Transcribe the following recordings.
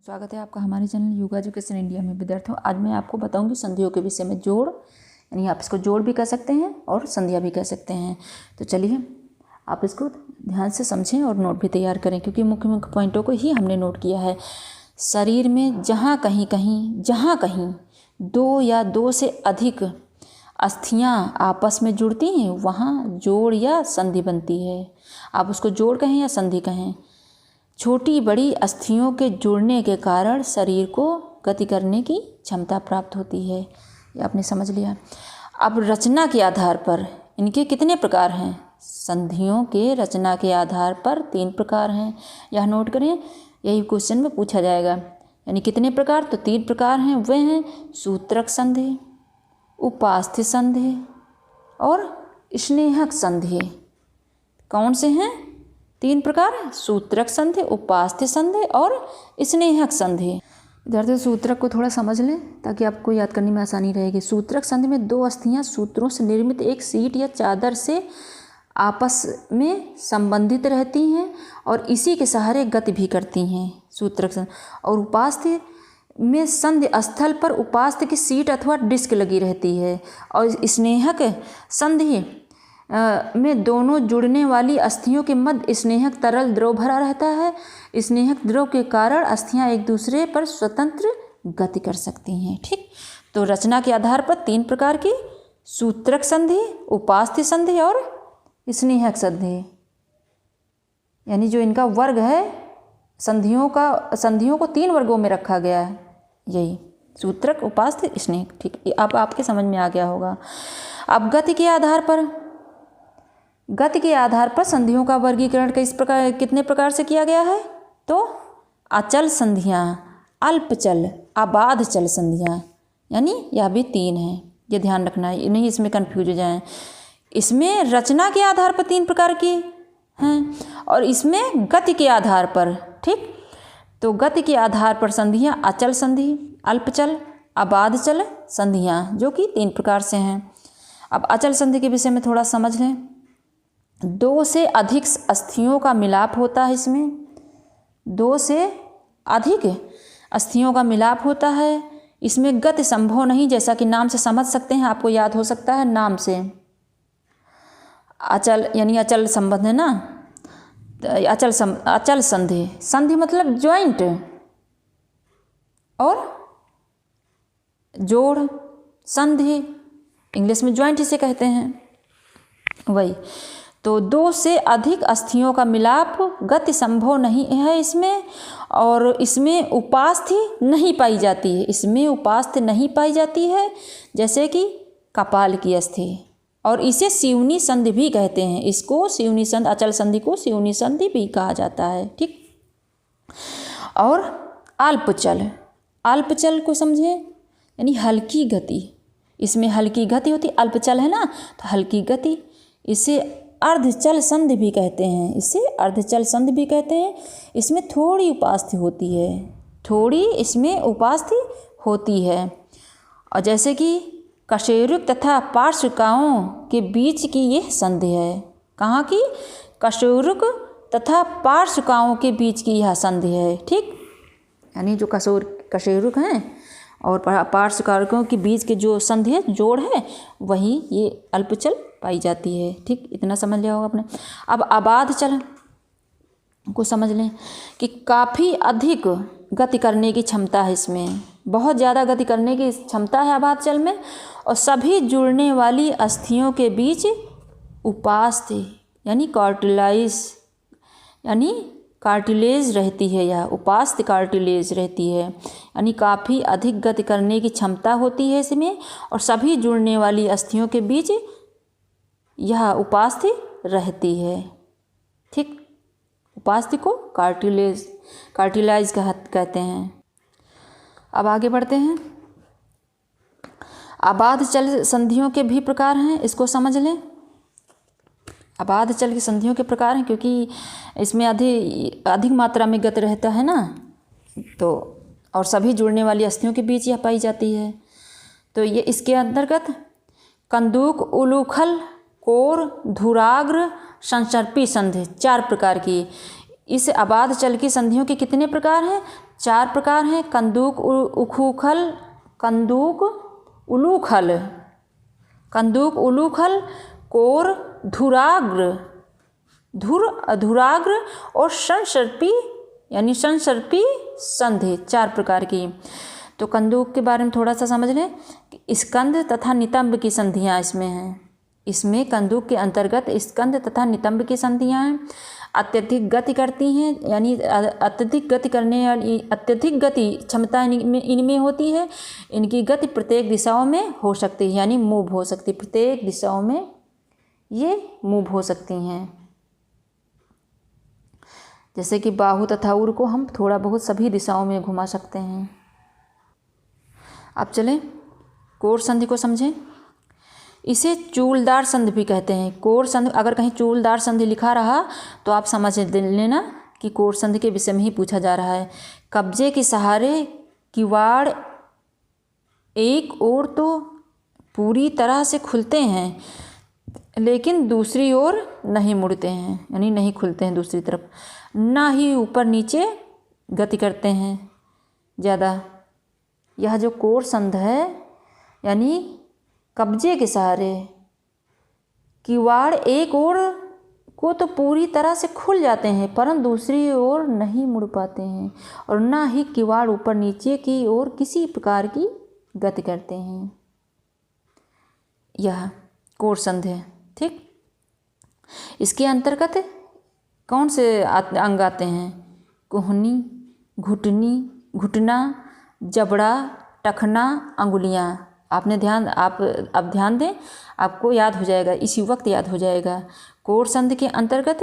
स्वागत है आपका हमारे चैनल योगा एजुकेशन इंडिया में। विद्यार्थियों, आज मैं आपको बताऊंगी संधियों के विषय में। जोड़ यानी आप इसको जोड़ भी कह सकते हैं और संधियाँ भी कह सकते हैं। तो चलिए आप इसको ध्यान से समझें और नोट भी तैयार करें, क्योंकि मुख्य मुख्य पॉइंटों को ही हमने नोट किया है। शरीर में जहाँ कहीं दो या दो से अधिक अस्थियाँ आपस में जुड़ती हैं वहाँ जोड़ या संधि बनती है। आप उसको जोड़ कहें या संधि कहें। छोटी बड़ी अस्थियों के जुड़ने के कारण शरीर को गति करने की क्षमता प्राप्त होती है। ये आपने समझ लिया। अब रचना के आधार पर इनके कितने प्रकार हैं? संधियों के रचना के आधार पर 3 प्रकार हैं। यह नोट करें, यही क्वेश्चन में पूछा जाएगा। यानी कितने प्रकार? तो 3 प्रकार हैं। वे हैं सूत्रक संधि, उपास्थि संधि और स्नेहक संधि। कौन से हैं 3 प्रकार? सूत्रक संधि, उपास्थि संधि और स्नेहक संधि। विद्यार्थियों, सूत्रक को थोड़ा समझ लें ताकि आपको याद करने में आसानी रहेगी। सूत्रक संधि में 2 अस्थियां सूत्रों से निर्मित एक सीट या चादर से आपस में संबंधित रहती हैं और इसी के सहारे गति भी करती हैं, सूत्रक संधि। और उपास्थि में संधि स्थल पर उपास्थि की सीट अथवा डिस्क लगी रहती है। और स्नेहक संधि में दोनों जुड़ने वाली अस्थियों के मध्य स्नेहक तरल द्रव भरा रहता है। स्नेहक द्रव के कारण अस्थियां एक दूसरे पर स्वतंत्र गति कर सकती हैं। ठीक, तो रचना के आधार पर 3 प्रकार की सूत्रक संधि, उपास्थि संधि और स्नेहक संधि, यानी जो इनका वर्ग है संधियों को 3 वर्गों में रखा गया है। यही सूत्रक, उपास्थि, स्नेहक। ठीक, अब आपके समझ में आ गया होगा। अब गति के आधार पर संधियों का वर्गीकरण कितने प्रकार से किया गया है? तो अचल संधियाँ, अल्पचल, अबाधचल संधियाँ, यानी यह भी 3 हैं। ये ध्यान रखना है, नहीं इसमें कन्फ्यूज हो जाएं। इसमें रचना के आधार पर 3 प्रकार की हैं और इसमें गति के आधार पर। ठीक, तो गति के आधार पर संधियाँ अचल संधि, अल्पचल, अबाधचल संधियाँ, जो कि 3 प्रकार से हैं। अब अचल संधि के विषय में थोड़ा समझ लें। 2 से अधिक अस्थियों का मिलाप होता है। इसमें 2 से अधिक अस्थियों का मिलाप होता है। इसमें गति संभव नहीं, जैसा कि नाम से समझ सकते हैं, आपको याद हो सकता है नाम से। अचल यानी अचल संबंध है ना, अचल संधि। संधि मतलब ज्वाइंट और जोड़। संधि इंग्लिश में ज्वाइंट इसे कहते हैं, वही। तो 2 से अधिक अस्थियों का मिलाप गति संभव नहीं है इसमें, और इसमें उपास्थि नहीं पाई जाती है। इसमें उपास्थि नहीं पाई जाती है, जैसे कि कपाल की अस्थि, और इसे सिवनी संधि भी कहते हैं। इसको सिवनी संधि, अचल संधि को सिवनी संधि भी कहा जाता है। ठीक, और अल्पचल, अल्पचल को समझें, यानी हल्की गति। इसमें हल्की गति होती, अल्पचल है ना, तो हल्की गति। इसे अर्धचल संधि भी कहते हैं। इसे अर्धचल संधि भी कहते हैं। इसमें थोड़ी उपास्थि होती है, थोड़ी इसमें उपास्थि होती है। और जैसे कि कशेरुक तथा पार्श्विकाओं के बीच की यह संधि है। कहाँ की? कशेरुक तथा पार्श्विकाओं के बीच की यह संधि है। ठीक, यानी जो कशेरुक हैं और पार्श्विकाओं के बीच के जो संधि है, जोड़ है, वही ये अल्पचल पाई जाती है। ठीक, इतना समझ लिया होगा आपने। अब अबाधचल को समझ लें कि काफ़ी अधिक गति करने की क्षमता है इसमें, बहुत ज़्यादा गति करने की क्षमता है अबाधचल में। और सभी जुड़ने वाली अस्थियों के बीच उपास्थि यानी कार्टिलेज रहती है। यह उपास्थि कार्टिलेज रहती है, यानी काफ़ी अधिक गति करने की क्षमता होती है इसमें, और सभी जुड़ने वाली अस्थियों के बीच यह उपास्थि रहती है। ठीक, उपास्थि को कार्टिलाइज कहते हैं। अब आगे बढ़ते हैं। अबाधचल संधियों के भी प्रकार हैं, इसको समझ लें। अबाधचल की संधियों के प्रकार हैं, क्योंकि इसमें अधिक मात्रा में गति रहता है ना, तो और सभी जुड़ने वाली अस्थियों के बीच यह पाई जाती है। तो ये इसके अंतर्गत कंदूक, उलूखल, कोर, धुराग्र, संसर्पी संधि 4 प्रकार की। इस अबाधचल की संधियों के कितने प्रकार हैं? 4 प्रकार हैं, कंदूक उखूखल, कंदूक उलूखल, कोर, धुराग्र और संसर्पी यानी संसर्पी संधि, 4 प्रकार की। तो कंदूक के बारे में थोड़ा सा समझ लें। स्कंद तथा नितंब की संधियाँ इसमें हैं। इसमें कंदूक के अंतर्गत स्कंद तथा नितंब की संधियाँ हैं। अत्यधिक गति करती हैं, यानी अत्यधिक गति करने वाली अत्यधिक गति क्षमता इनमें होती है। इनकी गति प्रत्येक दिशाओं में हो सकती है, यानी मूव हो सकती है। प्रत्येक दिशाओं में ये मूव हो सकती हैं। जैसे कि बाहु तथा उर को हम थोड़ा बहुत सभी दिशाओं में घुमा सकते हैं। अब चलें कोर संधि को समझें। इसे चूलदार संधि भी कहते हैं। कोर संधि, अगर कहीं चूलदार संधि लिखा रहा तो आप समझ लेना कि कोर संधि के विषय में ही पूछा जा रहा है। कब्जे के सहारे किवाड़ एक ओर तो पूरी तरह से खुलते हैं, लेकिन दूसरी ओर नहीं मुड़ते हैं, यानी नहीं खुलते हैं दूसरी तरफ। ना ही ऊपर नीचे गति करते हैं ज़्यादा। यह जो कोर संधि है, यानी कब्जे के सहारे किवाड़ एक ओर को तो पूरी तरह से खुल जाते हैं, परंतु दूसरी ओर नहीं मुड़ पाते हैं, और ना ही किवाड़ ऊपर नीचे की ओर किसी प्रकार की गति करते हैं। यह कोर संधि है। ठीक, इसके अंतर्गत कौन से अंग आते हैं? कोहनी, घुटना, जबड़ा, टखना, अंगुलियाँ। आप अब ध्यान दें, आपको याद हो जाएगा, इसी वक्त याद हो जाएगा। कोर संधि के अंतर्गत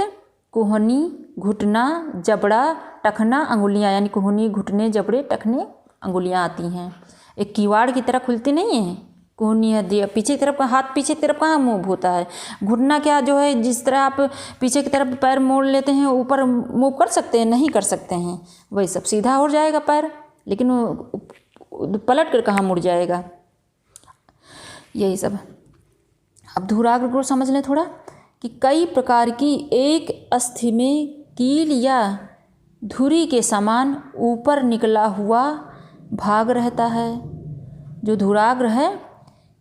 कोहनी, घुटना, जबड़ा, टखना, अंगुलियाँ, यानी कोहनी, घुटने, जबड़े, टखने, अंगुलियाँ आती हैं। एक किवाड़ की तरह खुलती नहीं है। कोहनी है पीछे की तरफ, हाथ पीछे की तरफ कहाँ मूव होता है। घुटना क्या जो है, जिस तरह आप पीछे की तरफ पैर मोड़ लेते हैं, ऊपर मूव कर सकते हैं? नहीं कर सकते हैं। वही सब सीधा हो जाएगा पैर, लेकिन पलट कर कहाँ मुड़ जाएगा। यही सब। अब धुराग्र को समझ लें थोड़ा, कि कई प्रकार की एक अस्थि में कील या धुरी के समान ऊपर निकला हुआ भाग रहता है। जो धुराग्र है,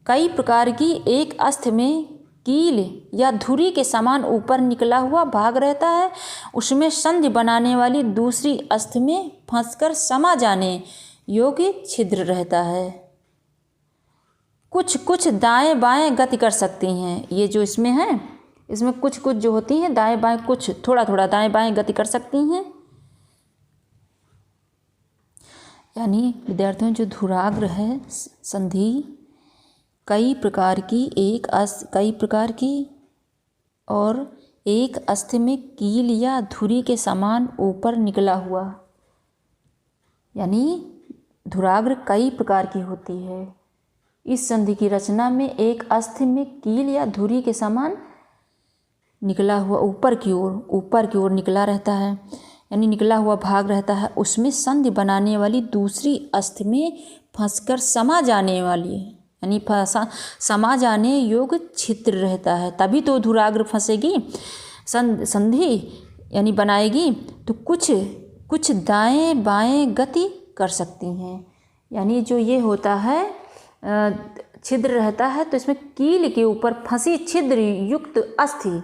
कई प्रकार की एक अस्थि में कील या धुरी के समान ऊपर निकला हुआ भाग रहता है। उसमें संधि बनाने वाली दूसरी अस्थि में फंसकर समा जाने योग्य छिद्र रहता है। कुछ दाएं बाएं गति कर सकती हैं। ये जो इसमें है, इसमें कुछ जो होती हैं दाएं बाएं, कुछ थोड़ा दाएं बाएं गति कर सकती हैं। यानी विद्यार्थियों, जो धुराग्र है संधि कई प्रकार की और एक अस्थि में कील या धुरी के समान ऊपर निकला हुआ, यानी धुराग्र कई प्रकार की होती है। इस संधि की रचना में एक अस्थि में कील या धुरी के समान निकला हुआ ऊपर की ओर निकला रहता है, यानी निकला हुआ भाग रहता है। उसमें संधि बनाने वाली दूसरी अस्थि में फंसकर समा जाने वाली, यानी समा जाने योग्य छिद्र रहता है। तभी तो धुराग्र फंसेगी, संधि यानी बनाएगी, तो कुछ दाएं बाएं गति कर सकती हैं। यानी जो ये होता है छिद्र रहता है, तो इसमें कील के ऊपर फंसी छिद्र युक्त अस्थि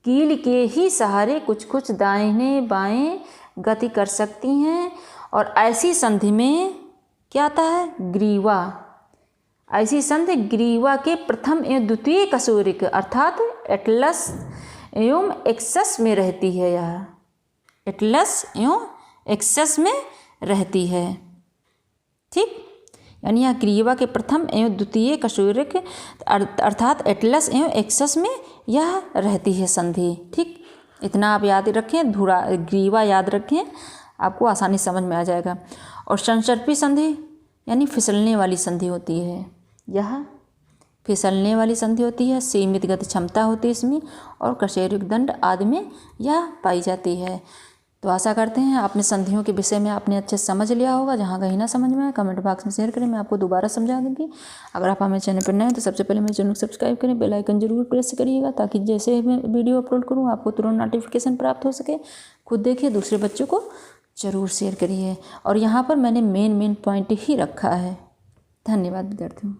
कील के ही सहारे कुछ दाहिने बाएं गति कर सकती हैं। और ऐसी संधि में क्या आता है? ग्रीवा। ऐसी संधि ग्रीवा के प्रथम एवं द्वितीय कशोरिक अर्थात एटलस एवं एक्सस में रहती है। यह एटलस एवं एक्सस में रहती है। ठीक, यानी यह ग्रीवा के प्रथम एवं द्वितीय कशोरिक अर्थात एटलस एवं एक्सस में यह रहती है संधि। ठीक, इतना आप याद रखें, ग्रीवा याद रखें, आपको आसानी समझ में आ जाएगा। और संसर्पी संधि यानी फिसलने वाली संधि होती है। यह फिसलने वाली संधि होती है, सीमित गति क्षमता होती है इसमें, और कशेरुक दंड आदि में यह पाई जाती है। तो आशा करते हैं आपने संधियों के विषय में आपने अच्छे से समझ लिया होगा। जहाँ कहीं ना समझ में आए कमेंट बॉक्स में शेयर करें, मैं आपको दोबारा समझा दूँगी। अगर आप हमारे चैनल पर नए हैं तो सबसे पहले मेरे चैनल को सब्सक्राइब करें, बेल आइकन जरूर प्रेस करिएगा, ताकि जैसे मैं वीडियो अपलोड करूँ आपको तुरंत नोटिफिकेशन प्राप्त हो सके। खुद देखिए, दूसरे बच्चों को ज़रूर शेयर करिए। और यहाँ पर मैंने मेन पॉइंट ही रखा है। धन्यवाद विद्यार्थियों।